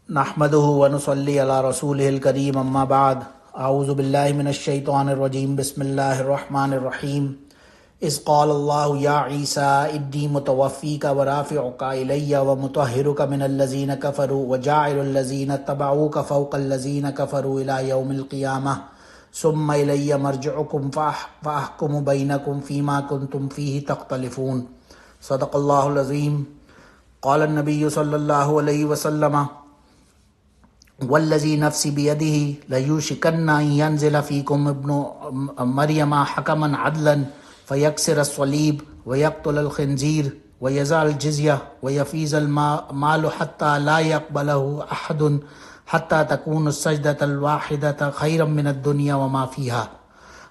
نحمده ونصلي على رسوله الكريم اما بعد اعوذ بالله من الشيطان الرجيم بسم الله الرحمن الرحيم اذ قال الله يا عيسى اني متوفيك ورافعك الي ومطهرك من الذين كفروا وجاعل الذين اتبعوك فوق الذين كفروا الى يوم القيامه ثم الي مرجعكم فاحكم بينكم فيما كنتم فيه تختلفون صدق الله العظيم. قال النبي صلى الله عليه وسلم والذي نفسي بيده ليوشكن أن ينزل فيكم ابن مريم حكما عدلا فيكسر الصليب ويقتل الخنزير ويزع الجزية ويفيز المال حتى لا يقبله أحد حتى تكون السجدة الواحدة خيرا من الدنيا وما فيها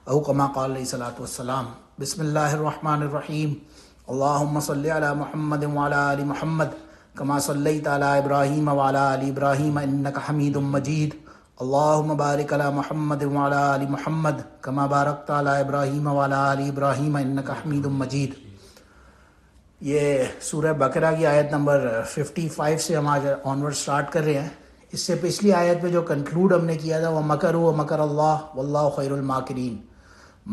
أو كما قال عليه الصلاة والسلام. بسم الله الرحمن الرحيم. اللهم صل على محمد وعلى آل محمد كما صليت على إبراهيم وعلى آل إبراهيم إنك حميد مجيد. اللهم بارك على محمد وعلى آل محمد كما باركت على إبراهيم وعلى آل إبراهيم إنك حميد مجيد. یہ سورہ بقرہ کی آیت نمبر 55 سے ہم آج آنورڈ سٹارٹ کر رہے ہیں. اس سے پچھلی آیت میں جو کنکلوڈ ہم نے کیا تھا وَمَكَرُوا وَمَكَرَ اللَّهُ وَاللَّهُ خَيْرُ الْمَاكِرِينَ.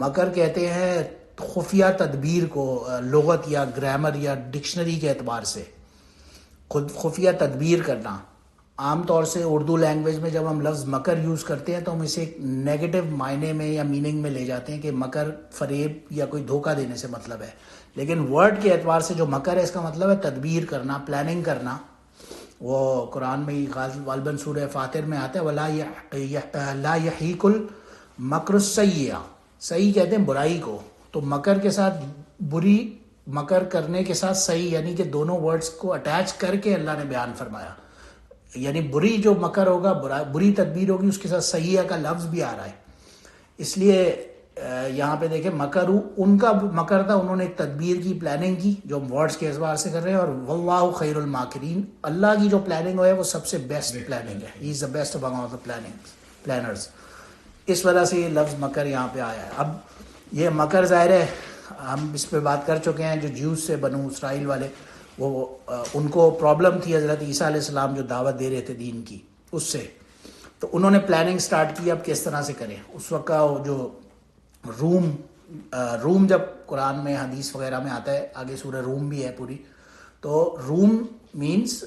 مکر کہتے ہیں خفیہ تدبیر کو لغت یا گرامر یا ڈکشنری کے اعتبار سے. خفیہ تدبیر کرنا. عام طور سے اردو لینگویج میں جب ہم لفظ مکر یوز کرتے ہیں تو ہم اسے ایک نیگیٹو معنی میں یا میننگ میں لے جاتے ہیں کہ مکر فریب یا کوئی دھوکہ دینے سے مطلب ہے. لیکن ورڈ کے اعتبار سے جو مکر ہے اس کا مطلب ہے تدبیر کرنا، پلاننگ کرنا. وہ قرآن میں غالباً سورہ فاتر میں آتا ہے وَلَا لَا يَحِيقُ الْمَكْرُ السَّيِّئَ. صحیح کہتے ہیں برائی کو. تو مکر کے ساتھ بری، مکر کرنے کے ساتھ صحیح، یعنی کہ دونوں ورڈز کو اٹیچ کر کے اللہ نے بیان فرمایا. یعنی بری جو مکر ہوگا، بری تدبیر ہوگی، اس کے ساتھ صحیح کا لفظ بھی آ رہا ہے. اس لیے یہاں پہ دیکھیں مکرو ان کا مکر تھا، انہوں نے ایک تدبیر کی، پلاننگ کی جو ہم ورڈز کے اعتبار سے کر رہے ہیں. اور واللہ خیر الماکرین، اللہ کی جو پلاننگ ہے وہ سب سے بیسٹ پلاننگ ہے. He is the best among all the planners. اس وجہ سے یہ لفظ مکر یہاں پہ آیا ہے. اب یہ مکر ظاہر ہے ہم اس پہ بات کر چکے ہیں. جو جیوز سے بنو اسرائیل والے، وہ ان کو پرابلم تھی حضرت عیسیٰ علیہ السلام جو دعوت دے رہے تھے دین کی، اس سے. تو انہوں نے پلاننگ سٹارٹ کی اب کس طرح سے کریں. اس وقت کا جو روم جب قرآن میں حدیث وغیرہ میں آتا ہے، آگے سورہ روم بھی ہے پوری، تو روم مینس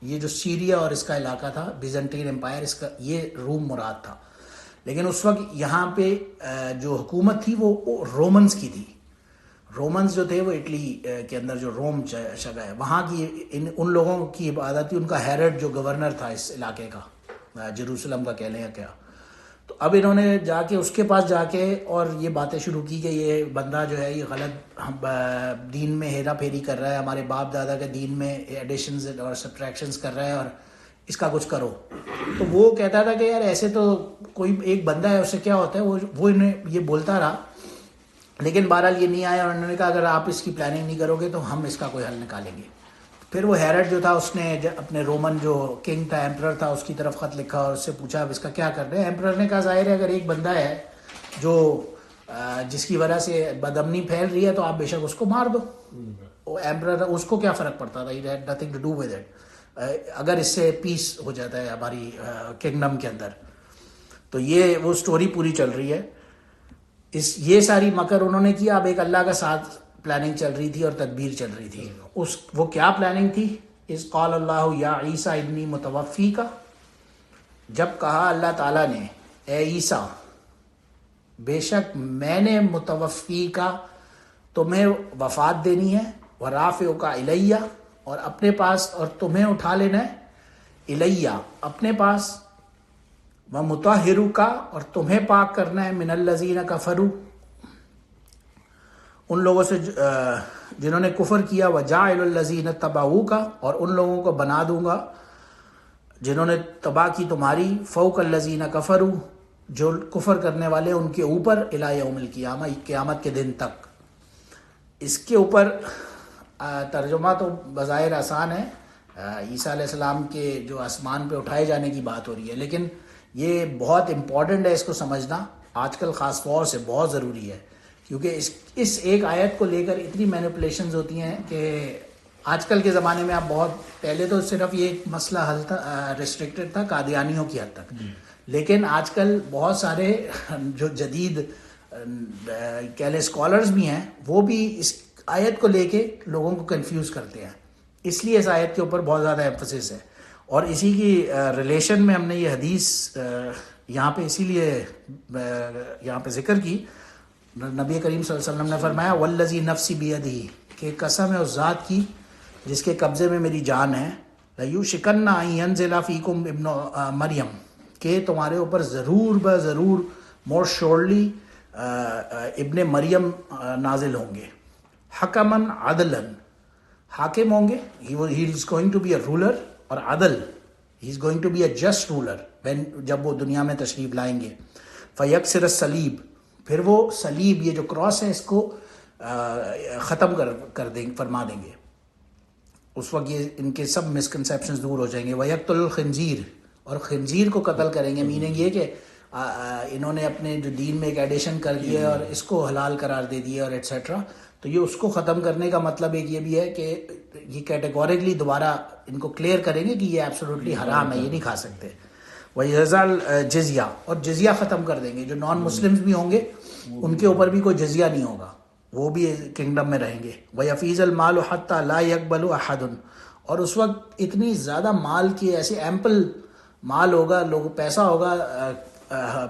یہ جو سیریا اور اس کا علاقہ تھا، بیزنٹین امپائر، اس کا یہ روم مراد تھا. لیکن اس وقت یہاں پہ جو حکومت تھی وہ رومنز کی تھی. رومنز جو تھے وہ اٹلی کے اندر جو روم جگہ ہے وہاں کی ان لوگوں کی عبادت تھی. ان کا ہیرڈ جو گورنر تھا اس علاقے کا، جیروسلم کا کہہ لیں یا کیا. تو اب انہوں نے جا کے اس کے پاس جا کے اور یہ باتیں شروع کی کہ یہ بندہ جو ہے یہ غلط دین میں ہیرا پھیری کر رہا ہے، ہمارے باپ دادا کے دین میں ایڈیشنز اور سبٹریکشنز کر رہا ہے، اور اس کا کچھ کرو. تو وہ کہتا تھا کہ یار ایسے تو کوئی ایک بندہ ہے، اس سے کیا ہوتا ہے. وہ انہیں یہ بولتا رہا، لیکن بہرحال یہ نہیں آیا. اور انہوں نے کہا اگر آپ اس کی پلاننگ نہیں کرو گے تو ہم اس کا کوئی حل نکالیں گے. پھر وہ ہیرڈ جو تھا اس نے اپنے رومن جو کنگ تھا، ایمپرر تھا، اس کی طرف خط لکھا اور اس سے پوچھا اب اس کا کیا کرنا ہے. ایمپرر نے کہا ظاہر ہے اگر ایک بندہ ہے جو جس کی وجہ سے بدامنی پھیل رہی ہے تو آپ بے شک اس کو مار دو. ایمپرر اس کو کیا فرق پڑتا تھا، he had nothing to do with it. اگر اس سے پیس ہو جاتا ہے ہماری کنگڈم کے اندر. تو یہ وہ سٹوری پوری چل رہی ہے. یہ ساری مکر انہوں نے کیا. اب ایک اللہ کا ساتھ پلاننگ چل رہی تھی اور تدبیر چل رہی تھی. وہ کیا پلاننگ تھی؟ اذ قال اللہ یا عیسیٰ انی متوفیک. جب کہا اللہ تعالیٰ نے اے عیسیٰ بے شک میں نے متوفی کا تمہیں وفات دینی ہے، ورافعک الیہ اور اپنے پاس، اور تمہیں اٹھا لینا ہے الیہ اپنے پاس، ومطہرک اور تمہیں پاک کرنا ہے من الذین کفروا ان لوگوں سے جنہوں نے کفر کیا، وجاعل الذین اتبعوک اور ان لوگوں کو بنا دوں گا جنہوں نے تباہ کی تمہاری، فوق الذین کفروا جو کفر کرنے والے ان کے اوپر، الی یوم القیامہ قیامت کے دن تک. اس کے اوپر ترجمہ تو بظاہر آسان ہے، عیسیٰ علیہ السلام کے جو آسمان پہ اٹھائے جانے کی بات ہو رہی ہے، لیکن یہ بہت امپورٹنٹ ہے اس کو سمجھنا آج کل خاص طور سے بہت ضروری ہے. کیونکہ اس ایک آیت کو لے کر اتنی مینیپولیشنز ہوتی ہیں کہ آج کل کے زمانے میں آپ بہت پہلے تو صرف یہ ایک مسئلہ حل تھا، ریسٹرکٹڈ تھا قادیانیوں کی حد تک، لیکن آج کل بہت سارے جو جدید کہہ لیں اسکالرز بھی ہیں وہ بھی اس آیت کو لے کے لوگوں کو کنفیوز کرتے ہیں، اس لیے اس آیت کے اوپر بہت زیادہ ایمفسس ہے. اور اسی کی ریلیشن میں ہم نے یہ حدیث یہاں پہ اسی لیے یہاں پہ ذکر کی. نبی کریم صلی اللہ علیہ وسلم نے فرمایا والذی نفسی بیدہ، کہ قسم ہے اس ذات کی جس کے قبضے میں میری جان ہے، لیوشکن ان ینزل فیکم ابن مریم، کہ تمہارے اوپر ضرور بضرور مور شورلی ابن مریم نازل ہوں گے، حکمن عدلن، حاکم ہوں گے، he is going to be a ruler, اور عدل، he is going to be a just ruler جب وہ دنیا میں تشریف لائیں گے. فیکسر الصلیب، پھر وہ صلیب یہ جو کراس ہے اس کو ختم کر دیں فرما دیں گے، اس وقت یہ ان کے سب مسکنسیپشنز دور ہو جائیں گے. وَيَقْتُلُ الْخِنْزِيرَ، اور خنزیر کو قتل کریں گے، میننگ یہ کہ انہوں نے اپنے جو دین میں ایک ایڈیشن کر دیا اور اس کو حلال قرار دے دیا اور ایٹسیٹرا، تو یہ اس کو ختم کرنے کا مطلب ایک یہ بھی ہے کہ یہ کیٹیگوریکلی دوبارہ ان کو کلیئر کریں گے کہ یہ ایبسولوٹلی حرام ہے، یہ نہیں کھا سکتے. وَيَزَالْ جزیہ، اور جزیہ ختم کر دیں گے، جو نان مسلمز بھی ہوں گے ان کے اوپر بھی کوئی جزیہ نہیں ہوگا، وہ بھی کنگڈم میں رہیں گے. وَيَفِيضَ الْمَالُ حَتَّى لَا يَقْبَلُ أَحَدٌ، اور اس وقت اتنی زیادہ مال کی ایسے ایمپل مال ہوگا، لوگ پیسہ ہوگا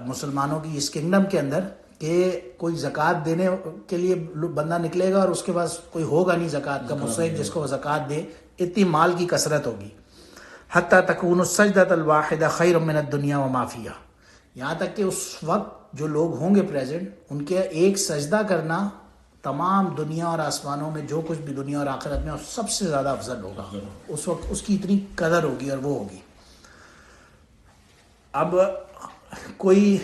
مسلمانوں کی اس کنگڈم کے اندر کہ کوئی زکوٰۃ دینے کے لیے بندہ نکلے گا اور اس کے پاس کوئی ہوگا نہیں زکوٰۃ کا مستحق جس کو وہ زکوٰۃ دے، اتنی مال کی کثرت ہوگی. حتیٰ تکون السجدۃ الواحدہ خیر من الدنیا وما فیہا، یہاں تک کہ اس وقت جو لوگ ہوں گے پریزنٹ، ان کے ایک سجدہ کرنا تمام دنیا اور آسمانوں میں جو کچھ بھی دنیا اور آخرت میں سب سے زیادہ افضل ہوگا. اس وقت اس کی اتنی قدر ہوگی اور وہ ہوگی. اب کوئی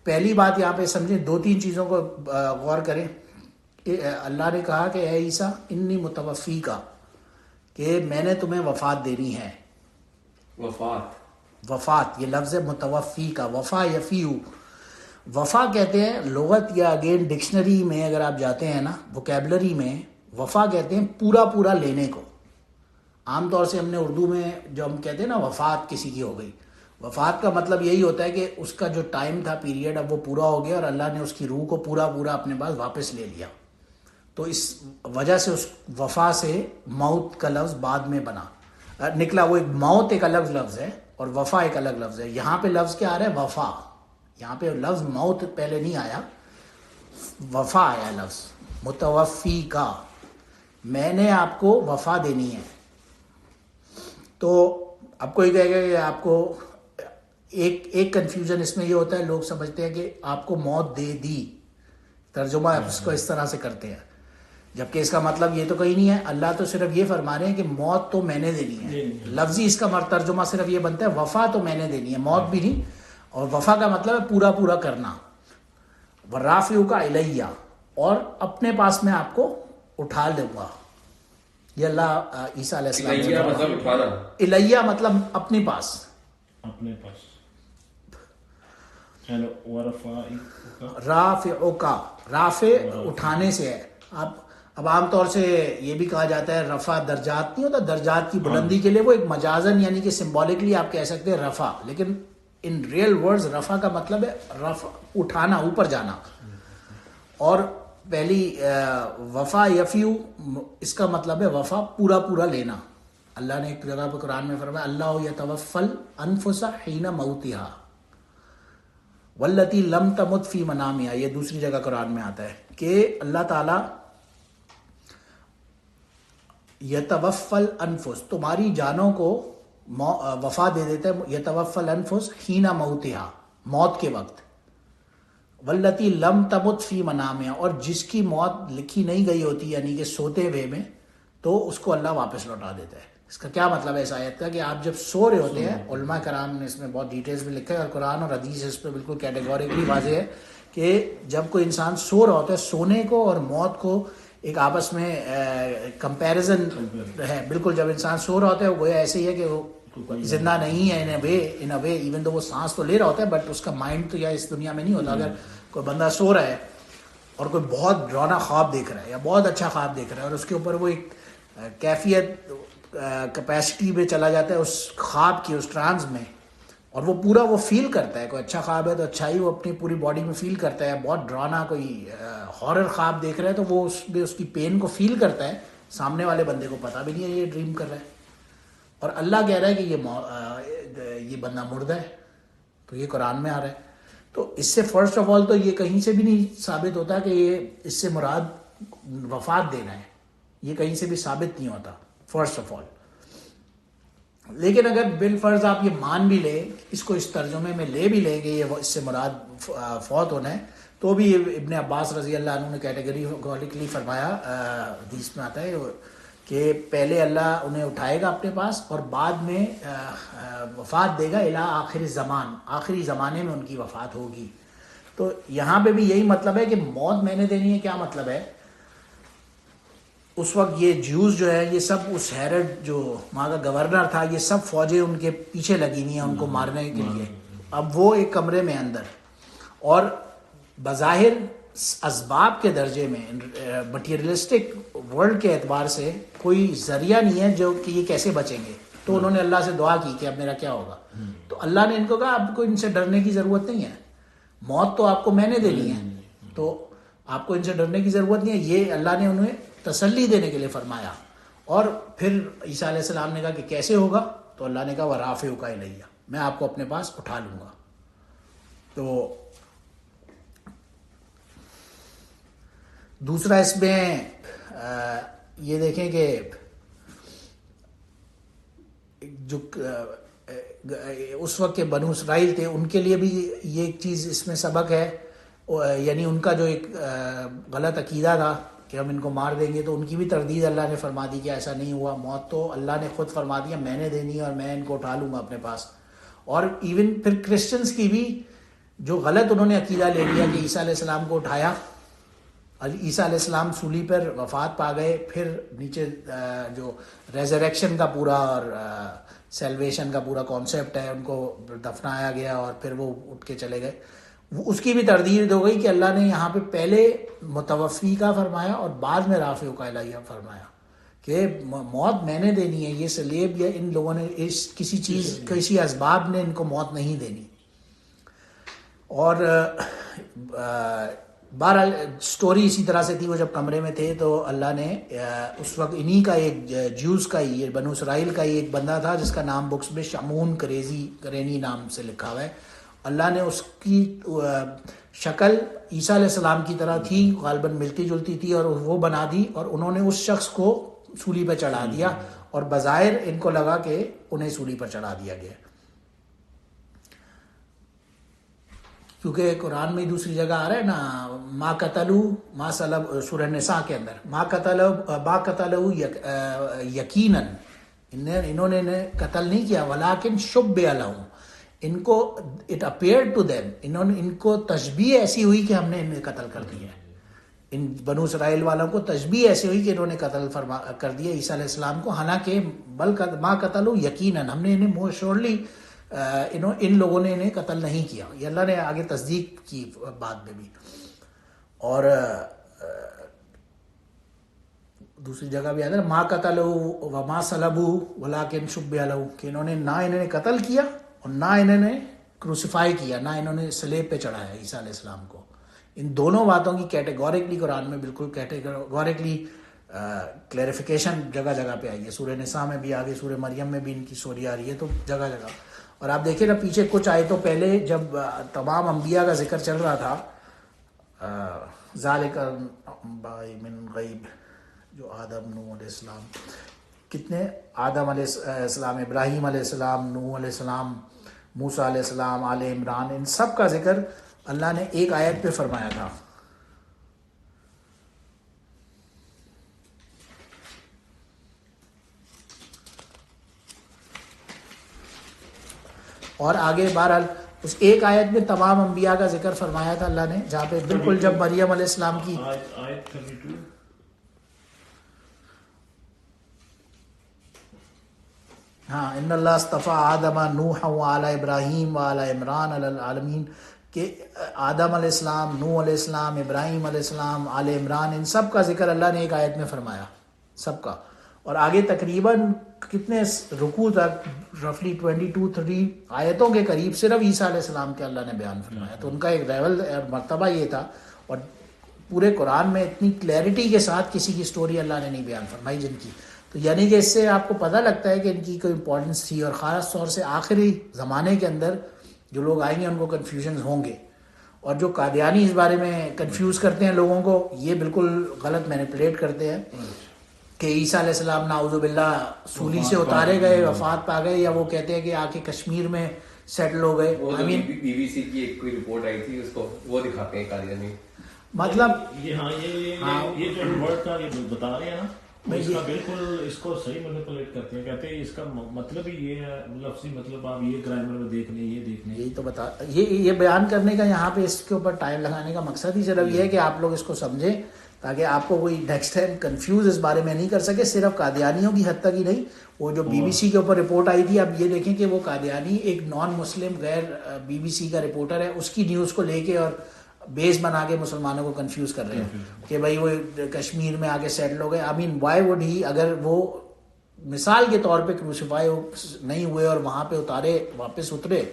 پہلی بات یہاں پہ سمجھیں، دو تین چیزوں کو غور کریں. اللہ نے کہا کہ اے عیسیٰ انی متوفی کا، کہ میں نے تمہیں وفات دینی ہے. وفات یہ لفظ ہے متوفی کا، وفا یفیو، وفا کہتے ہیں لغت یا اگین ڈکشنری میں اگر آپ جاتے ہیں نا، ووکیبلری میں وفا کہتے ہیں پورا پورا لینے کو. عام طور سے ہم نے اردو میں جو ہم کہتے ہیں نا وفات کسی کی ہو گئی، وفات کا مطلب یہی ہوتا ہے کہ اس کا جو ٹائم تھا پیریڈ اب وہ پورا ہو گیا اور اللہ نے اس کی روح کو پورا اپنے پاس واپس لے لیا. تو اس وجہ سے اس وفا سے موت کا لفظ بعد میں نکلا. وہ ایک موت ایک الگ لفظ ہے اور وفا ایک الگ لفظ ہے. یہاں پہ لفظ کیا آ رہا ہے؟ وفا. یہاں پہ لفظ موت پہلے نہیں آیا، وفا آیا لفظ. متوفی کا، میں نے آپ کو وفا دینی ہے. تو اب کوئی کہے گا کہ آپ کو ایک کنفیوژن اس میں یہ ہوتا ہے، لوگ سمجھتے ہیں کہ آپ کو موت دے دی، ترجمہ اس کو اس طرح سے کرتے ہیں، جبکہ اس کا مطلب یہ تو کہیں نہیں ہے. اللہ تو صرف یہ فرما رہے ہیں کہ موت تو میں نے دینی ہے. لفظی اس کا ترجمہ صرف یہ بنتا ہے وفا تو میں نے دینی ہے، موت بھی نہیں. اور وفا کا مطلب ہے پورا پورا کرنا. ورافعو کا الیہ، اور اپنے پاس میں آپ کو اٹھا دوں گا. یہ اللہ عیسیٰ علیہ السلام الیہ مطلب اپنے پاس، اپنے پاس. رافعو کا، رافع اٹھانے سے ہے. اب عام طور سے یہ بھی کہا جاتا ہے رفع درجات نہیں ہوتا، درجات کی بلندی کے لیے وہ ایک مجازن یعنی کہ سمبولکلی آپ کہہ سکتے ہیں رفع، لیکن ان ریئل ورڈز رفع کا مطلب ہے رفع اٹھانا، اوپر جانا. اور پہلی وفا یفیو اس کا مطلب ہے وفا پورا پورا لینا. اللہ نے ایک جگہ پہ قرآن میں فرمایا اللہ یتوفی الانفس حین موتہا واللتی لم تمت فی منامہا. یہ دوسری جگہ قرآن میں آتا ہے کہ اللہ تعالیٰ یتوفی الانفس، تمہاری جانوں کو وفا دے دیتا ہے. یتوفی الانفس حین موتہا، موت کے وقت. واللتی لم تمت فی منامہا، اور جس کی موت لکھی نہیں گئی ہوتی یعنی کہ سوتے ہوئے میں، تو اس کو اللہ واپس لوٹا دیتا ہے. اس کا کیا مطلب ہے اس آیت کا؟ کہ آپ جب سو رہے ہوتے ہیں، علماء کرام نے اس میں بہت ڈیٹیلز میں لکھا ہے اور قرآن اور حدیث اس پہ بالکل کیٹیگوریکلی واضح ہے کہ جب کوئی انسان سو رہا ہوتا ہے، سونے کو اور موت کو ایک آپس میں کمپیریزن ہے. بالکل جب انسان سو رہا ہوتا ہے وہ گویا ایسے ہی ہے کہ وہ زندہ نہیں ہے ان اے وے ایون تو وہ سانس تو لے رہا ہوتا ہے بٹ اس کا مائنڈ تو یا اس دنیا میں نہیں ہوتا. اگر کوئی بندہ سو رہا ہے اور کوئی بہت ڈرانا خواب دیکھ رہا ہے یا بہت اچھا خواب دیکھ رہا ہے اور اس کے اوپر وہ ایک کیفیت کیپیسٹی میں چلا جاتا ہے اس خواب کی، اس ٹرانس میں، اور وہ پورا وہ فیل کرتا ہے. کوئی اچھا خواب ہے تو اچھائی وہ اپنی پوری باڈی میں فیل کرتا ہے. بہت ڈرانا کوئی ہارر خواب دیکھ رہا ہے تو وہ اس میں اس کی پین کو فیل کرتا ہے. سامنے والے بندے کو پتہ بھی نہیں ہے یہ ڈریم کر رہا ہے، اور اللہ کہہ رہا ہے کہ یہ بندہ مردہ ہے. تو یہ قرآن میں آ رہا ہے. تو اس سے فرسٹ آف آل تو یہ کہیں سے بھی نہیں ثابت ہوتا کہ یہ اس سے مراد وفات دینا ہے. یہ کہیں سے بھی ثابت نہیں ہوتا فرسٹ آف آل. لیکن اگر بالفرض آپ یہ مان بھی لیں، اس کو اس ترجمے میں لے بھی لیں کہ یہ اس سے مراد فوت ہونا ہے، تو بھی ابن عباس رضی اللہ عنہ نے کیٹیگریکلی فرمایا، حدیث میں آتا ہے کہ پہلے اللہ انہیں اٹھائے گا اپنے پاس اور بعد میں وفات دے گا الی آخر زمان، آخری زمانے میں ان کی وفات ہوگی. تو یہاں پہ بھی یہی مطلب ہے کہ موت میں نے دینی ہے. کیا مطلب ہے؟ اس وقت یہ جیوز جو ہے یہ سب اس ہیرڈ جو وہاں کا گورنر تھا، یہ سب فوجیں ان کے پیچھے لگی ہوئی ہیں ان کو مارنے کے لیے. اب وہ ایک کمرے میں اندر، اور بظاہر اسباب کے درجے میں مٹیریلسٹک ورلڈ کے اعتبار سے کوئی ذریعہ نہیں ہے جو کہ یہ کیسے بچیں گے. تو انہوں نے اللہ سے دعا کی کہ اب میرا کیا ہوگا. تو اللہ نے ان کو کہا اب کو ان سے ڈرنے کی ضرورت نہیں ہے، موت تو آپ کو میں نے دینی ہے، تو آپ کو ان سے ڈرنے کی ضرورت نہیں ہے. یہ اللہ نے انہیں تسلی دینے کے لیے فرمایا. اور پھر عیسیٰ علیہ السلام نے کہا کہ کیسے ہوگا؟ تو اللہ نے کہا وَرَافِعُکَ اِلَیَّ، میں آپ کو اپنے پاس اٹھا لوں گا. تو دوسرا اس میں یہ دیکھیں کہ جو اس وقت کے بنو اسرائیل تھے ان کے لیے بھی یہ ایک چیز اس میں سبق ہے، یعنی ان کا جو ایک غلط عقیدہ تھا کہ ہم ان کو مار دیں گے، تو ان کی بھی تردید اللہ نے فرما دی کہ ایسا نہیں ہوا. موت تو اللہ نے خود فرما دیا میں نے دینی ہے اور میں ان کو اٹھا لوں گا اپنے پاس. اور ایون پھر کرسچنس کی بھی جو غلط انہوں نے عقیدہ لے لیا کہ عیسیٰ علیہ السلام کو اٹھایا، عیسیٰ علیہ السلام سولی پر وفات پا گئے، پھر نیچے جو ریزریکشن کا پورا اور سیلویشن کا پورا کانسیپٹ ہے، ان کو دفنایا گیا اور پھر وہ اٹھ کے چلے گئے. اس کی بھی تردید ہو گئی کہ اللہ نے یہاں پہ پہلے متوفی کا فرمایا اور بعد میں رافعُکَ اِلَیَّ فرمایا کہ موت میں نے دینی ہے. یہ سلیب یا ان لوگوں نے کسی چیز کسی اسباب نے ان کو موت نہیں دینی. اور بہرحال سٹوری اسی طرح سے تھی. وہ جب کمرے میں تھے تو اللہ نے اس وقت انہی کا ایک جیوز کا ہی بنو اسرائیل کا ہی ایک بندہ تھا جس کا نام بکس میں شمعون قرینی نام سے لکھا ہوا ہے. اللہ نے اس کی شکل عیسیٰ علیہ السلام کی طرح تھی، غالباً ملتی جلتی تھی، اور وہ بنا دی اور انہوں نے اس شخص کو سولی پہ چڑھا دیا، اور بظاہر ان کو لگا کہ انہیں سولی پر چڑھا دیا گیا. کیونکہ قرآن میں دوسری جگہ آ رہا ہے نا، ما قتلوا ما صلب، سورہ نساء کے اندر ما قتلوا یقیناً، انہوں نے انہیں قتل نہیں کیا، ولیکن شبہ لہم، ان کو اٹ اپیئرڈ ٹو دیم، ان کو تشبیہ ایسی ہوئی کہ ہم نے انہیں قتل کر دیا. ان بنو اسرائیل والوں کو تشبیہ ایسی ہوئی کہ انہوں نے قتل کر دیا عیسیٰ علیہ السلام کو، حالانکہ بل ما قتلوا یقیناً، ہم نے انہیں شورلی ان لوگوں نے انہیں قتل نہیں کیا. یہ اللہ نے آگے تصدیق کی بعد میں بھی. اور دوسری جگہ بھی آتا ہے ما قتلوا وما صلبوا ولکن شبہ لہم، کہ انہوں نے نہ انہیں قتل کیا اور نہ انہوں نے کروسیفائی کیا، نہ انہوں نے سلیب پہ چڑھایا عیسیٰ علیہ السلام کو. ان دونوں باتوں کی کیٹیگوریکلی قرآن میں بالکل کیٹیگوریکلی کلیریفیکیشن جگہ جگہ پہ آئی ہے. سورہ نساء میں بھی آگے سورہ مریم میں بھی ان کی سٹوری آ رہی ہے، تو جگہ جگہ. اور آپ دیکھیں نا پیچھے کچھ آیتوں پہلے جب تمام انبیاء کا ذکر چل رہا تھا، ذالک من غیب، جو آدم، نوح علیہ السلام، کتنے آدم علیہ السلام، ابراہیم علیہ السلام، نوح علیہ السلام، موسیٰ علیہ السلام، آل عمران، ان سب کا ذکر اللہ نے ایک آیت پہ فرمایا تھا. اور آگے بہرحال اس ایک آیت میں تمام انبیاء کا ذکر فرمایا تھا اللہ نے، جہاں پہ بالکل جب مریم علیہ السلام کی ہاں ان اللہ اصطفیٰ آدم نوح وآل ابراہیم وآل عمران علی العالمین، کہ آدم علیہ السلام، نوح علیہ السلام، ابراہیم علیہ السلام، آل عمران، ان سب کا ذکر اللہ نے ایک آیت میں فرمایا، سب کا. اور آگے تقریباً کتنے رکوع تک رفلی 22-23 آیتوں کے قریب صرف عیسیٰ علیہ السلام کے اللہ نے بیان فرمایا. تو ان کا ایک لیول اور مرتبہ یہ تھا. اور پورے قرآن میں اتنی کلیئرٹی کے ساتھ کسی کی سٹوری اللہ نے نہیں بیان فرمائی جن کی. تو یعنی کہ اس سے آپ کو پتہ لگتا ہے کہ ان کی کوئی امپورٹنس تھی. اور خاص طور سے آخری زمانے کے اندر جو لوگ آئیں گے ان کو کنفیوژنز ہوں گے. اور جو قادیانی اس بارے میں کنفیوز کرتے ہیں لوگوں کو, یہ بالکل غلط مینیپولیٹ کرتے ہیں کہ عیسیٰ علیہ السلام نعوذ باللہ سولی سے اتارے گئے, وفات پا گئے, یا وہ کہتے ہیں کہ آ کے کشمیر میں سیٹل ہو گئے. بی بی سی کی ایک کوئی رپورٹ آئی تھی, اس کو وہ دکھاتے ہیں قادیانی. مطلب یہ جو ورڈ کا یہ بتا رہے ہیں نا, اس کا بالکل اس کو صحیح مینیپولیٹ کرتے ہیں. کہتے ہیں اس کا مطلب ہی یہ ہے, لفظی مطلب آپ یہ گرامر میں دیکھ لیں, یہ دیکھ لیں. یہی تو بتا, یہ بیان کرنے کا یہاں پہ اس کے اوپر ٹائم لگانے کا مقصد ہی صرف یہ ہے کہ آپ لوگ اس کو سمجھیں, تاکہ آپ کو کوئی نیکسٹ ٹائم کنفیوز اس بارے میں نہیں کر سکے. صرف قادیانیوں کی حد تک ہی نہیں, وہ جو بی بی سی کے اوپر رپورٹ آئی تھی, اب یہ دیکھیں کہ وہ قادیانی ایک نان مسلم غیر بی بی سی کا رپورٹر ہے, اس کی نیوز کو لے کے اور بیس بنا کے مسلمانوں کو کنفیوز کر رہے ہیں کہ بھائی وہ کشمیر میں آ کے سیٹل ہو گئے. آئی مین وائی وڈ ہی, اگر وہ مثال کے طور پہ کروسیفائی نہیں ہوئے اور وہاں پہ واپس اترے,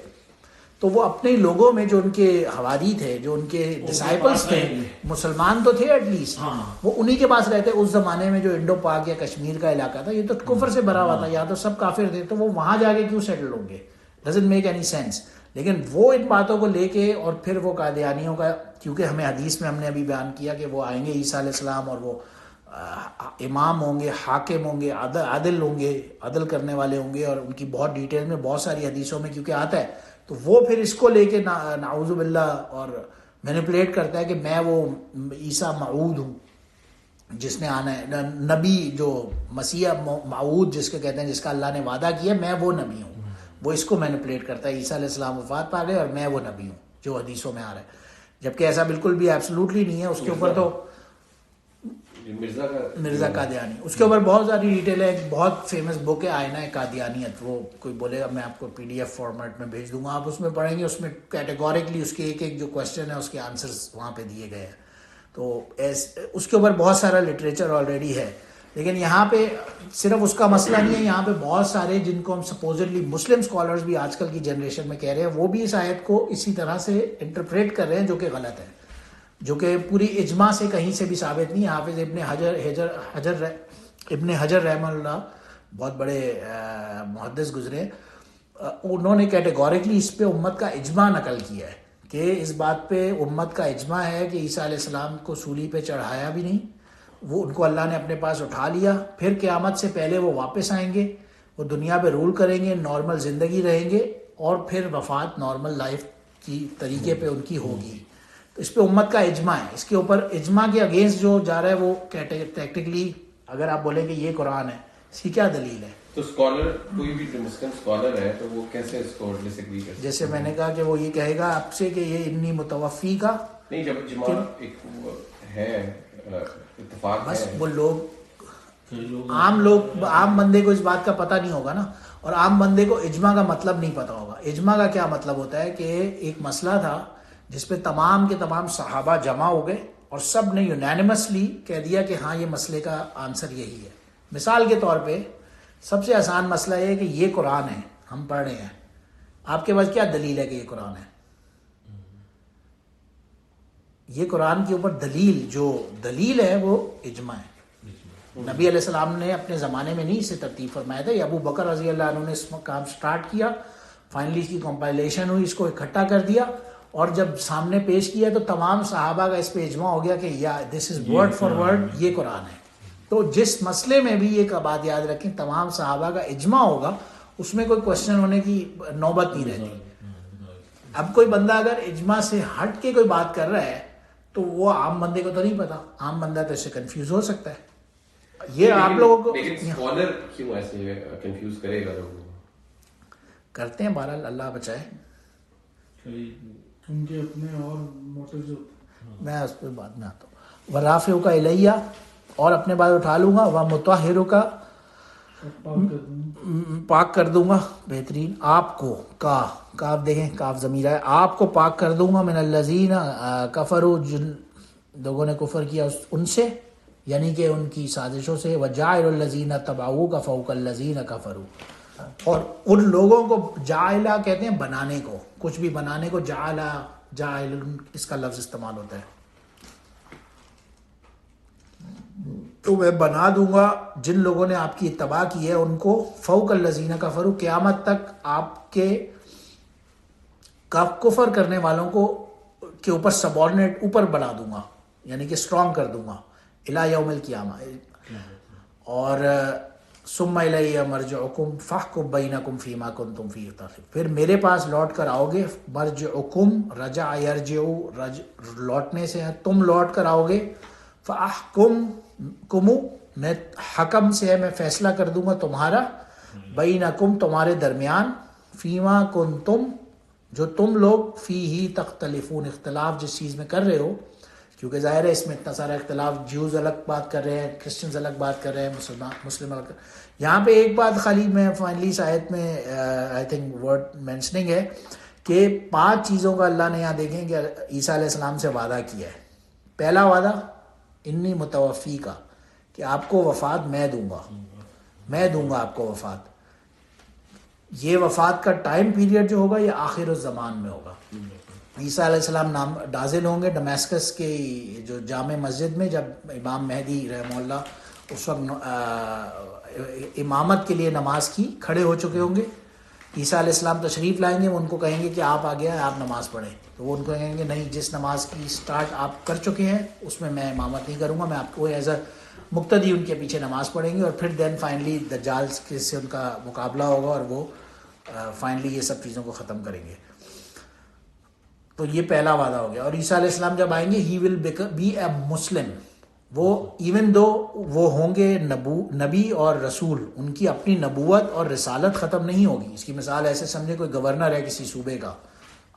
تو وہ اپنے لوگوں میں جو ان کے حواری تھے, جو ان کے ڈسائپلس تھے, مسلمان تو تھے ایٹ لیسٹ, وہ انہی کے پاس رہتے. اس زمانے میں جو انڈو پاک یا کشمیر کا علاقہ تھا, یہ تو کفر سے بھرا ہوا تھا, یا تو سب کافر تھے, تو وہ وہاں جا کے کیوں سیٹل ہوں گے؟ Doesn't make any sense. لیکن وہ ان باتوں کو لے کے, اور پھر وہ قادیانیوں کا, کیونکہ ہمیں حدیث میں ہم نے ابھی بیان کیا کہ وہ آئیں گے عیسیٰ علیہ السلام, اور وہ امام ہوں گے, حاکم ہوں گے, عادل ہوں گے, عدل کرنے والے ہوں گے, اور ان کی بہت ڈیٹیل میں بہت ساری حدیثوں میں کیونکہ آتا ہے. تو وہ پھر اس کو لے کے نعوذ باللہ اور مینیپولیٹ کرتا ہے کہ میں وہ عیسیٰ موعود ہوں جس نے آنا ہے, نبی جو مسیح موعود جس کے کہتے ہیں, جس کا اللہ نے وعدہ کیا, میں وہ نبی ہوں. وہ اس کو مینیپولیٹ کرتا ہے, عیسیٰ علیہ السلام وفات پا گئے اور میں وہ نبی ہوں جو حدیثوں میں آ رہا ہے, جبکہ ایسا بالکل بھی ایبسلوٹلی نہیں ہے. اس کے اوپر تو مرزا قادیانی, اس کے اوپر بہت ساری ڈیٹیل ہے. بہت فیمس بک ہے آئینہ قادیانیت, وہ کوئی بولے گا میں آپ کو PDF فارمیٹ میں بھیج دوں گا, آپ اس میں پڑھیں گے. اس میں کیٹیگوریکلی اس کے ایک جو کوشچن ہے اس کے آنسرز وہاں پہ دیے گئے ہیں. تو اس کے اوپر بہت سارا لٹریچر آلریڈی ہے. لیکن یہاں پہ صرف اس کا مسئلہ نہیں ہے, یہاں پہ بہت سارے جن کو ہم سپوزڈلی مسلم اسکالرز بھی آج کل کی جنریشن میں کہہ رہے ہیں, وہ بھی اس آیت کو اسی طرح سے انٹرپریٹ کر رہے ہیں, جو کہ غلط ہے, جو کہ پوری اجماع سے کہیں سے بھی ثابت نہیں. حافظ ابن حجر رحمہ اللہ بہت بڑے محدث گزرے, انہوں نے کیٹیگوریکلی اس پہ امت کا اجماع نقل کیا ہے کہ اس بات پہ امت کا اجماع ہے کہ عیسیٰ علیہ السلام کو سولی پہ چڑھایا بھی نہیں, وہ ان کو اللہ نے اپنے پاس اٹھا لیا, پھر قیامت سے پہلے وہ واپس آئیں گے, وہ دنیا پہ رول کریں گے, نارمل زندگی رہیں گے, اور پھر وفات نارمل لائف کی طریقے پہ ان کی ہوگی. تو اس پہ امت کا اجماع ہے. اس کے اوپر اجماع کے اگینسٹ جو جا رہا ہے وہ ٹیکٹیکلی اگر آپ بولیں کہ یہ قرآن ہے, اس کی کیا دلیل ہے؟ تو اسکالر, کوئی بھی مسلم اسکالر ہے تو وہ کیسے اس کو ڈس ایگری کر سکتے؟ جیسے میں نے کہا کہ وہ یہ کہے گا آپ سے کہ یہ انی متوفی کا نہیں, جب اجماع ایک ہے اتفاق بس ہے, وہ عام بندے کو اس بات کا پتہ نہیں ہوگا نا, اور عام بندے کو اجماع کا مطلب نہیں پتہ ہوگا. اجماع کا کیا مطلب ہوتا ہے کہ ایک مسئلہ تھا جس پہ تمام کے تمام صحابہ جمع ہو گئے اور سب نے یونینیمسلی کہہ دیا کہ ہاں یہ مسئلے کا آنسر یہی ہے. مثال کے طور پہ سب سے آسان مسئلہ یہ ہے کہ یہ قرآن ہے, ہم پڑھ رہے ہیں, آپ کے پاس کیا دلیل ہے کہ یہ قرآن ہے؟ یہ قرآن کے اوپر جو دلیل ہے وہ اجماع ہے. نبی علیہ السلام نے اپنے زمانے میں نہیں اسے ترتیب فرمایا تھا, ابو بکر رضی اللہ عنہ نے اس کام سٹارٹ کیا, فائنلی اس کی کمپائلیشن ہوئی, اس کو اکٹھا کر دیا, اور جب سامنے پیش کیا تو تمام صحابہ کا اس پہ اجماع ہو گیا کہ دس از ورڈ فار ورڈ یہ قرآن ہے. تو جس مسئلے میں بھی یہ بات یاد رکھیں, تمام صحابہ کا اجماع ہوگا, اس میں کوئی کوشچن ہونے کی نوبت نہیں رہتی. اب کوئی بندہ اگر اجماع سے ہٹ کے کوئی بات کر رہا ہے تو وہ عام بندے کو تو نہیں پتا, عام بندہ تو اس سے کنفیوز ہو سکتا ہے. یہ آپ لوگوں کو اسکالر کیوں ایسے کنفیوز کرے گا لوگوں کو؟ کرتے ہیں, بہرحال اللہ بچائے, ان کے اپنے اور موٹیوز. میں اس پہ بعد میں آتا ہوں. ورافع کا الیہ, اور اپنے بعد اٹھا لوں گا, وہ مطہر کا پاک کر دوں گا, بہترین, آپ کو, کاف دیکھیں, کاف ضمیر ہے, آپ کو پاک کر دوں گا, من الذین کفروا, جن لوگوں نے کفر کیا ان سے, یعنی کہ ان کی سازشوں سے. وَجَاعِلُ الَّذِينَ اتَّبَعُوكَ فَوْقَ الَّذِينَ كَفَرُوا, اور ان لوگوں کو جاعلہ کہتے ہیں بنانے کو, کچھ بھی بنانے کو جاعلہ, جاعل اس کا لفظ استعمال ہوتا ہے. تو میں بنا دوں گا جن لوگوں نے آپ کی اتباع کی ہے ان کو فوق الذین کفروا, قیامت تک آپ کے کفر کرنے والوں کو کے اوپر سبارڈینیٹ اوپر بنا دوں گا, یعنی کہ اسٹرانگ کر دوں گا الی یوم القیامہ. اور ثم الی مرجعکم فاحکم بینکم فیما کنتم فیہ تختلفون, پھر میرے پاس لوٹ کر آؤ گے. مرجعکم رجع یرجع, لوٹنے سے ہے, تم لوٹ کر آؤ گے. فاحکم کمو, میں حکم سے ہے میں فیصلہ کر دوں گا تمہارا. بینکم, تمہارے درمیان. فیما کنتم, جو تم لوگ فیہ تختلفون, اختلاف جس چیز میں کر رہے ہو, کیونکہ ظاہر ہے اس میں اتنا سارا اختلاف, جیوز الگ بات کر رہے ہیں, کرسچنز الگ بات کر رہے ہیں, مسلم الگ. یہاں پہ ایک بات خالی میں فائنلی اس آیت میں آئی تھنک ورڈ مینشننگ ہے کہ 5 چیزوں کا اللہ نے یہاں دیکھیں کہ عیسیٰ علیہ السلام سے وعدہ کیا ہے. پہلا وعدہ انی متوفی کا, کہ آپ کو وفات میں دوں گا, میں دوں گا آپ کو وفات. یہ وفات کا ٹائم پیریڈ جو ہوگا یہ آخر الزمان میں ہوگا. عیسیٰ علیہ السلام نازل ہوں گے ڈمیسکس کے جو جامع مسجد میں, جب امام مہدی رحمہ اللہ اس وقت امامت کے لیے نماز کی کھڑے ہو چکے ہوں گے. عیسیٰ علیہ السلام تشریف لائیں گے, وہ ان کو کہیں گے کہ آپ آ گیا, آپ نماز پڑھیں. تو وہ ان کو کہیں گے نہیں, جس نماز کی سٹارٹ آپ کر چکے ہیں اس میں امامت نہیں کروں گا, میں آپ کو ایز اے مقتدی ان کے پیچھے نماز پڑھیں گے. اور پھر دین فائنلی دجال سے ان کا مقابلہ ہوگا اور وہ فائنلی یہ سب چیزوں کو ختم کریں گے. تو یہ پہلا وعدہ ہو گیا. اور عیسیٰ علیہ السلام جب آئیں گے ہی ول بی اے مسلم, وہ ایون دو وہ ہوں گے نبی اور رسول, ان کی اپنی نبوت اور رسالت ختم نہیں ہوگی. اس کی مثال ایسے سمجھے کوئی گورنر ہے کسی صوبے کا,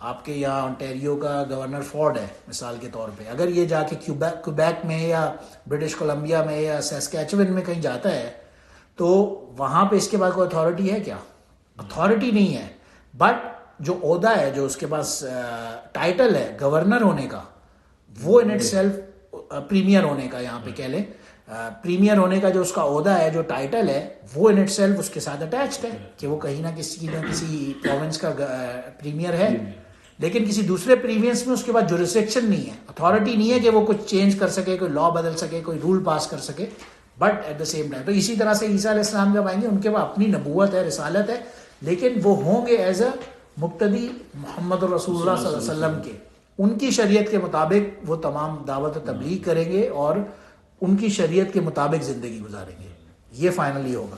آپ کے یہاں انٹیریو کا گورنر فورڈ ہے مثال کے طور پہ, اگر یہ جا کے کیوبیک میں یا برٹش کولمبیا میں یا سیسکیچون میں کہیں جاتا ہے تو وہاں پہ اس کے پاس کوئی اتھارٹی ہے کیا؟ اتھارٹی نہیں ہے. بٹ جو عہدہ ہے, جو اس کے پاس ٹائٹل ہے گورنر ہونے کا, وہ ان اٹ سیلف پریمیئر ہونے کا, یہاں پہ کہہ لیں پریمیئر ہونے کا جو اس کا عہدہ ہے, جو ٹائٹل ہے, وہ ان اٹ سیلف اس کے ساتھ اٹیچڈ ہے کہ وہ کہیں نہ کسی پروونس کا پریمیئر ہے. لیکن کسی دوسرے پریوینس میں اس کے بعد جورسڈکشن نہیں ہے, اتھارٹی نہیں ہے کہ وہ کچھ چینج کر سکے, کوئی لا بدل سکے, کوئی رول پاس کر سکے. But at the same time, تو اسی طرح سے عیسیٰ علیہ السلام جب آئیں گے ان کے پاس اپنی نبوت ہے, رسالت ہے, لیکن وہ ہوں گے ایز اے مقتدی محمد رسول اللہ صلی اللہ علیہ وسلم کے. ان کی شریعت کے مطابق وہ تمام دعوت و تبلیغ کریں گے اور ان کی شریعت کے مطابق زندگی گزاریں گے. یہ فائنلی ہوگا.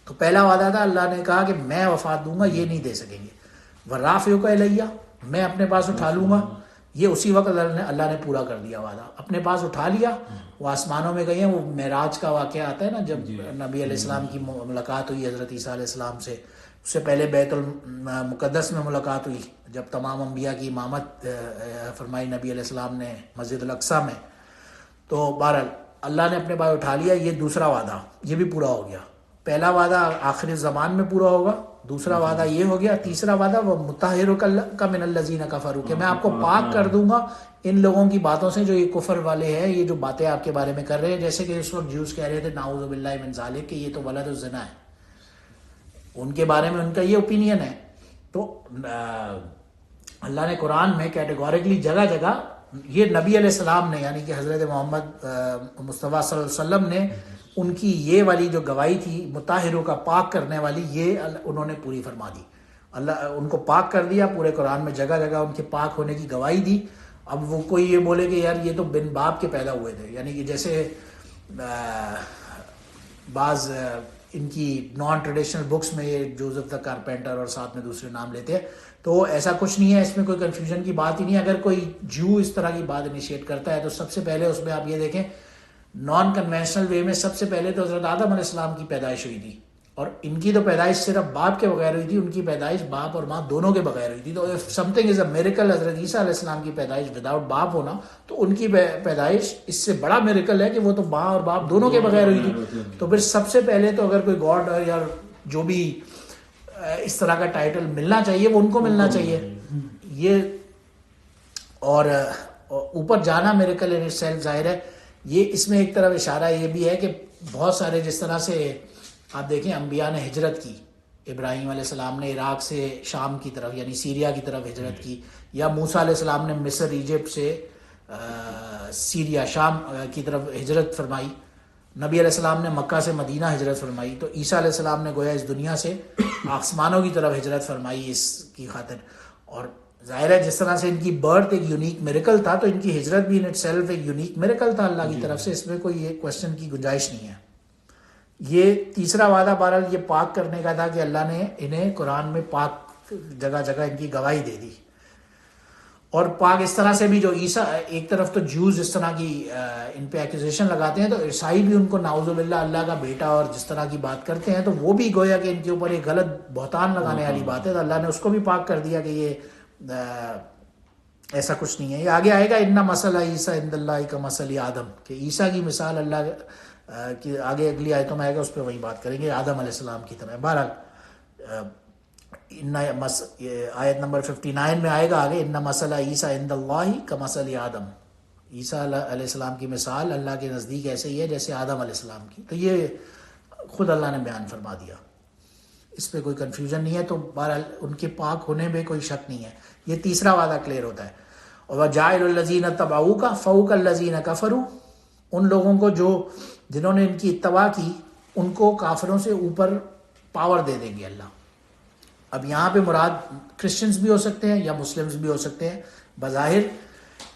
تو پہلا وعدہ تھا, اللہ نے کہا کہ میں وفات دوں گا, یہ نہیں دے سکیں گے. وَرَافِعُكَ إِلَيَّ, میں اپنے پاس اٹھا لوں گا. یہ اسی وقت اللہ نے پورا کر دیا وعدہ, اپنے پاس اٹھا لیا. وہ آسمانوں میں گئے ہیں. وہ معراج کا واقعہ آتا ہے نا, جب نبی علیہ السلام کی ملاقات ہوئی حضرت عیسیٰ علیہ السلام سے, اس سے پہلے بیت المقدس میں ملاقات ہوئی جب تمام انبیاء کی امامت فرمائی نبی علیہ السلام نے مسجد الاقصیٰ میں. تو بہرحال اللہ نے اپنے پاس اٹھا لیا. یہ دوسرا وعدہ, یہ بھی پورا ہو گیا. پہلا وعدہ آخری زمان میں پورا ہوگا, دوسرا وعدہ یہ ہو گیا. تیسرا وعدہ وہ مطہرک من الذین کفروا, کہ میں آپ کو پاک کر دوں گا ان لوگوں کی باتوں سے جو یہ کفر والے ہیں, یہ جو باتیں آپ کے بارے میں کر رہے ہیں. جیسے کہ اس وقت جیوز کہہ رہے تھے نعوذ باللہ من ذالک, کہ یہ تو ولد الزنا ہے, ان کے بارے میں ان کا یہ اوپینین ہے. تو اللہ نے قرآن میں کیٹیگوریکلی جگہ جگہ یہ نبی علیہ السلام نے, یعنی کہ حضرت محمد مصطفیٰ صلی اللہ علیہ وسلم نے ان کی یہ والی جو گواہی تھی مطہروں کا پاک کرنے والی, یہ انہوں نے پوری فرما دی. اللہ ان کو پاک کر دیا, پورے قرآن میں جگہ جگہ ان کے پاک ہونے کی گواہی دی. اب وہ کوئی یہ بولے کہ یار یہ تو بن باپ کے پیدا ہوئے تھے, یعنی کہ جیسے بعض ان کی نان ٹریڈیشنل بکس میں یہ جوزف دا کارپینٹر اور ساتھ میں دوسرے نام لیتے ہیں. تو ایسا کچھ نہیں ہے, اس میں کوئی کنفیوژن کی بات ہی نہیں ہے. اگر کوئی جو اس طرح کی بات انیشیٹ کرتا ہے تو سب سے پہلے اس میں آپ یہ دیکھیں نان کنونشنل وے میں سب سے پہلے تو حضرت آدم علیہ السلام کی پیدائش ہوئی تھی, اور ان کی تو پیدائش صرف باپ کے بغیر ہوئی تھی, ان کی پیدائش باپ اور ماں دونوں کے بغیر ہوئی تھی. تو if some thing is a miracle, حضرت عیسیٰ علیہ السلام کی پیدائش وداؤٹ باپ ہونا, تو ان کی پیدائش اس سے بڑا میریکل ہے کہ وہ تو ماں اور باپ دونوں کے بغیر ہوئی تھی. تو پھر سب سے پہلے تو اگر کوئی گاڈ یا جو بھی اس طرح کا ٹائٹل ملنا چاہیے وہ ان کو ملنا چاہیے. یہ اور اوپر جانا میریکل ان اٹ سیلف ظاہر ہے یہ اس میں ایک طرف اشارہ یہ بھی ہے کہ بہت سارے جس طرح سے آپ دیکھیں انبیاء نے ہجرت کی، ابراہیم علیہ السلام نے عراق سے شام کی طرف یعنی سیریا کی طرف ہجرت کی، یا موسیٰ علیہ السلام نے مصر ایجپٹ سے سیریا شام کی طرف ہجرت فرمائی، نبی علیہ السلام نے مکہ سے مدینہ ہجرت فرمائی، تو عیسیٰ علیہ السلام نے گویا اس دنیا سے آسمانوں کی طرف ہجرت فرمائی اس کی خاطر. اور ظاہر ہے جس طرح سے ان کی برتھ ایک یونیک میریکل تھا، تو ان کی ہجرت بھی ان اٹ سیلف ایک یونیک میریکل تھا اللہ کی طرف سے، اس میں کوئی یہ کوشچن کی گنجائش نہیں ہے. یہ تیسرا وعدہ بہرحال یہ پاک کرنے کا تھا کہ اللہ نے انہیں قرآن میں پاک جگہ جگہ ان کی گواہی دے دی. اور پاک اس طرح سے بھی جو عیسیٰ ایک طرف تو جوز اس طرح کی ان پہ ایکوزیشن لگاتے ہیں، تو عیسائی بھی ان کو نعوذ باللہ اللہ کا بیٹا اور جس طرح کی بات کرتے ہیں، تو وہ بھی گویا کہ ان کے اوپر ایک غلط بہتان لگانے والی بات ہے، تو اللہ نے اس کو بھی پاک کر دیا کہ یہ ایسا کچھ نہیں ہے. یہ آگے آئے گا ان مسئلہ عیسیٰ عند اللہ کا مسئلہ آدم، کہ عیسیٰ کی مثال اللہ کی آگے اگلی آیتوں میں آئے گا، اس پہ وہی بات کریں گے آدم علیہ السلام کی طرح. بہرحال آیت نمبر 59 میں آئے گا آگے ان مسئلہ عیسیٰ عند اللہ کا مسئلہ آدم، عیسیٰ علیہ السلام کی مثال اللہ کے نزدیک ایسے ہی ہے جیسے آدم علیہ السلام کی. تو یہ خود اللہ نے بیان فرما دیا، اس پہ کوئی کنفیوژن نہیں ہے. تو بہرحال ان کے پاک ہونے میں کوئی شک نہیں ہے. یہ تیسرا وعدہ کلیئر ہوتا ہے. اور وَجَاعِلُ الَّذِينَ اتَّبَعُوكَ فَوْقَ الَّذِينَ كَفَرُوا، ان لوگوں کو جنہوں نے ان کی اتباع کی ان کو کافروں سے اوپر پاور دے دیں گے اللہ. اب یہاں پہ مراد کرسچنز بھی ہو سکتے ہیں یا مسلمز بھی ہو سکتے ہیں بظاہر،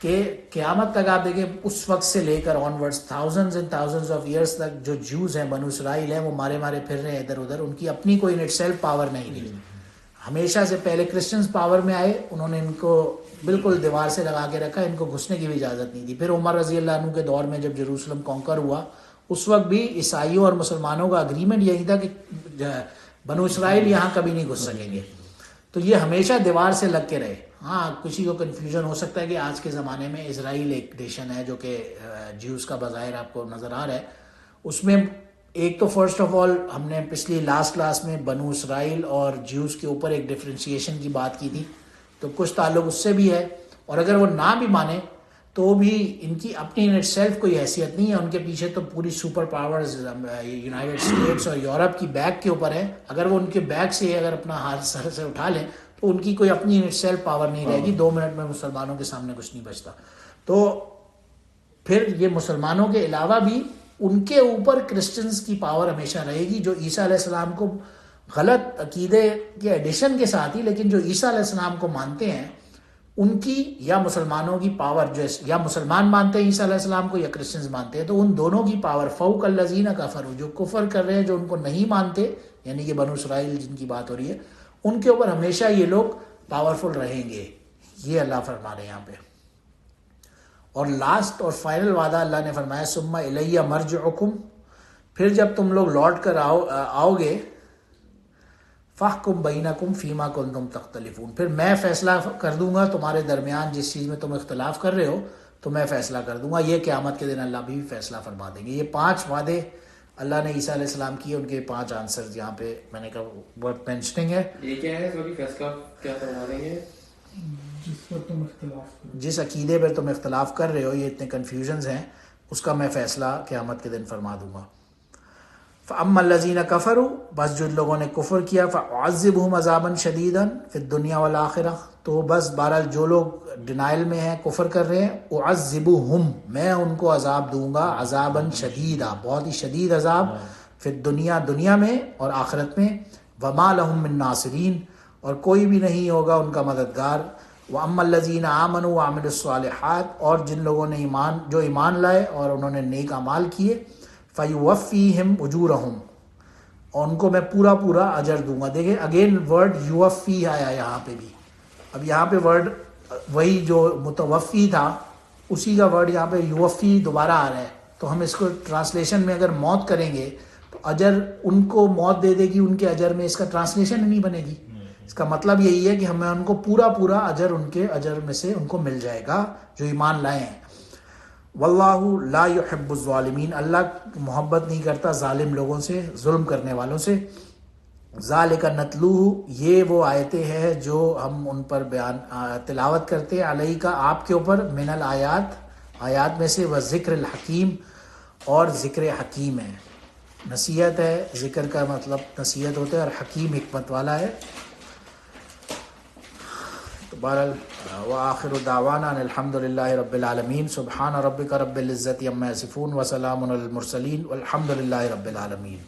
کہ قیامت تک آپ دیکھیں اس وقت سے لے کر onwards thousands and thousands of years تک جو جوز ہیں بنو اسرائیل ہیں وہ مارے پھر رہے ہیں ادھر ادھر، ان کی اپنی کوئی اٹ سیلف پاور نہیں رہی. ہمیشہ سے پہلے کرسچنز پاور میں آئے، انہوں نے ان کو بالکل دیوار سے لگا کے رکھا، ان کو گھسنے کی بھی اجازت نہیں دی. پھر عمر رضی اللہ عنہ کے دور میں جب یروشلم کانکر ہوا، اس وقت بھی عیسائیوں اور مسلمانوں کا اگریمنٹ یہی تھا کہ بنو اسرائیل یہاں کبھی نہیں گھس سکیں گے. تو یہ ہمیشہ دیوار سے لگ کے رہے. ہاں کسی کو کنفیوژن ہو سکتا ہے کہ آج کے زمانے میں اسرائیل ایک نیشن ہے جو کہ جیوز کا بظاہر آپ کو نظر آ رہا ہے. اس میں ایک تو فرسٹ آف آل ہم نے پچھلی لاسٹ کلاس میں بنو اسرائیل اور جیوز کے اوپر ایک ڈفرینشیشن کی بات کی تھی، تو کچھ تعلق اس سے بھی ہے. اور اگر وہ نہ بھی مانے تو بھی ان کی اپنی ان سیلف کوئی حیثیت نہیں ہے. ان کے پیچھے تو پوری سپر پاورز یونائٹڈ اسٹیٹس اور یورپ کی بیک کے اوپر ہے. اگر وہ ان کے بیک سے اگر اپنا ہاتھ سر سے اٹھا لیں تو ان کی کوئی اپنی ان سیلف پاور نہیں رہے گی. 2 منٹ میں مسلمانوں کے سامنے کچھ نہیں بچتا. تو پھر یہ مسلمانوں کے علاوہ بھی ان کے اوپر کرسچنز کی پاور ہمیشہ رہے گی، جو عیسیٰ علیہ السلام کو غلط عقیدے کے ایڈیشن کے ساتھ ہی، لیکن جو عیسیٰ علیہ السلام کو مانتے ہیں ان کی یا مسلمانوں کی پاور جو یا مسلمان مانتے ہیں عیسیٰ علیہ السلام کو یا کرسچنز مانتے ہیں، تو ان دونوں کی پاور فوق الذین کفروا، جو کفر کر رہے ہیں جو ان کو نہیں مانتے، یعنی کہ بنو اسرائیل جن کی بات ہو رہی ہے، ان کے اوپر ہمیشہ یہ لوگ پاورفل رہیں گے. یہ اللہ فرما رہے ہیں یہاں پہ. اور لاسٹ اور فائنل وعدہ اللہ نے فرمایا ثم الی مرجعکم، پھر جب تم لوگ لوٹ کر آؤ گے، فاحکم بینکم فیما کنتم تختلفون، پھر میں فیصلہ کر دوں گا تمہارے درمیان جس چیز میں تم اختلاف کر رہے ہو، تو میں فیصلہ کر دوں گا. یہ قیامت کے دن اللہ بھی فیصلہ فرما دیں گے. یہ 5 وعدے اللہ نے عیسیٰ علیہ السلام کیے، ان کے 5 آنسرز یہاں پہ میں نے کہا ورتھ مینشننگ ہے. یہ کیا ہے سوری فیصلہ کیا فرما دیں گے؟ جس پر تم اختلاف کرو، جس عقیدے پر تم اختلاف کر رہے ہو، یہ اتنے کنفیوژنز ہیں، اس کا میں فیصلہ قیامت کے دن فرما دوں گا. فَأَمَّا الَّذِينَ كَفَرُوا، بس جو لوگوں نے کفر کیا، فَأُعَذِّبُهُمْ عَذَابًا شَدِيدًا فِي الدُّنْيَا وَالْآخِرَةِ، تو بس بہرحال جو لوگ ڈینائل میں ہیں، کفر کر رہے ہیں، اعذبہم، میں ان کو عذاب دوں گا، عذابًا شدیدا، بہت ہی شدید عذاب، فی الدنیا، دنیا میں، اور آخرت میں، وما لہم من ناصرین، اور کوئی بھی نہیں ہوگا ان کا مددگار. وَأَمَّا الَّذِينَ آمَنُوا وَعَمِلُوا الصَّالِحَاتِ، اور جن لوگوں نے ایمان لائے اور انہوں نے نیک اعمال کیے، فَيُوَفِّيهِمْ أُجُورَهُمْ، اور ان کو میں پورا اجر دوں گا. دیکھیں اگین ورڈ یوفی آیا یہاں پہ بھی. اب یہاں پہ ورڈ وہی جو متوفی تھا اسی کا ورڈ یہاں پہ یوفی دوبارہ آ رہا ہے. تو ہم اس کو ٹرانسلیشن میں اگر موت کریں گے تو اجر ان کو موت دے دے گی ان کے اجر میں، اس کا ٹرانسلیشن ہی نہیں بنے گی. اس کا مطلب یہی ہے کہ ہمیں ان کو پورا اجر ان کے اجر میں سے ان کو مل جائے گا جو ایمان لائے ہیں. واللہ لا يحب الظالمین، اللہ محبت نہیں کرتا ظالم لوگوں سے، ظلم کرنے والوں سے. ذالک نتلوہ، یہ وہ آیتیں ہیں جو ہم ان پر بیان تلاوت کرتے ہیں، علیہ کا آپ کے اوپر، من الآیات، آیات میں سے وہ ذکر الحکیم اور ذکر حکیم ہے. نصیحت ہے، ذکر کا مطلب نصیحت ہوتا ہے، اور حکیم حکمت والا ہے. تو بہرحال وآخر دعوانا ان الحمد للہ رب العالمین. سبحان ربک رب العزت عما یصفون وسلام علی المرسلین والحمد للہ رب العالمین.